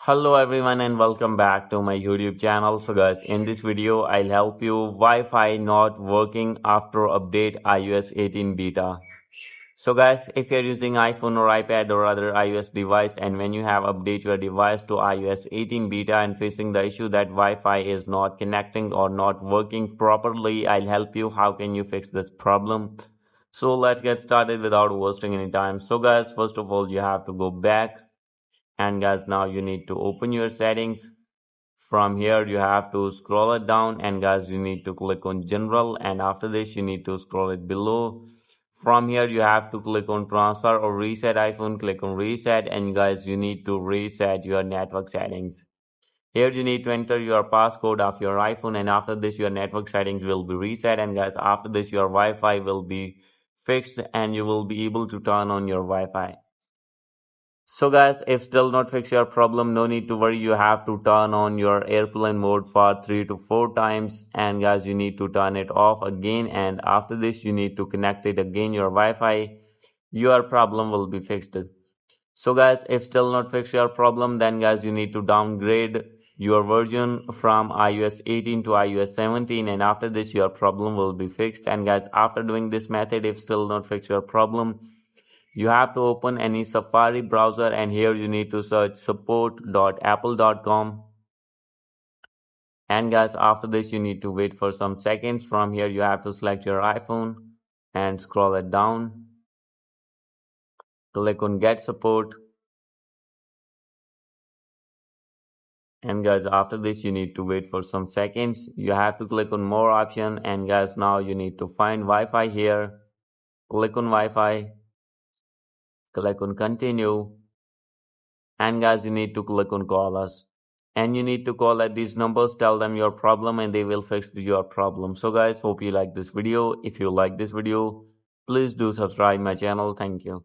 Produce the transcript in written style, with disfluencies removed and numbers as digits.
Hello everyone and welcome back to my YouTube channel. So guys, in this video I'll help you Wi-Fi not working after update iOS 18 beta. So guys, if you're using iPhone or iPad or other iOS device and when you have update your device to iOS 18 beta and facing the issue that Wi-Fi is not connecting or not working properly, I'll help you how can you fix this problem. So let's get started without wasting any time. So guys, first of all you have to go back, and guys now you need to open your settings. From here you have to scroll it down, and guys you need to click on general, and after this you need to scroll it below. From here you have to click on transfer or reset iPhone, click on reset, and guys you need to reset your network settings. Here you need to enter your passcode of your iPhone, and after this your network settings will be reset, and guys after this your Wi-Fi will be fixed and you will be able to turn on your Wi-Fi. So guys, if still not fix your problem, no need to worry. You have to turn on your airplane mode for 3 to 4 times, and guys you need to turn it off again, and after this you need to connect it again your Wi-Fi. Your problem will be fixed. So guys, if still not fix your problem, then guys you need to downgrade your version from iOS 18 to iOS 17, and after this your problem will be fixed. And guys, after doing this method, if still not fix your problem, you have to open any Safari browser, and here you need to search support.apple.com. And guys, after this you need to wait for some seconds. From here you have to select your iPhone and scroll it down. Click on get support. And guys, after this you need to wait for some seconds. You have to click on more option, and guys now you need to find Wi-Fi here. Click on Wi-Fi. Click on continue, and guys you need to click on call us, and you need to call at these numbers, tell them your problem, and they will fix your problem. So guys, hope you like this video. If you like this video, please do subscribe my channel. Thank you.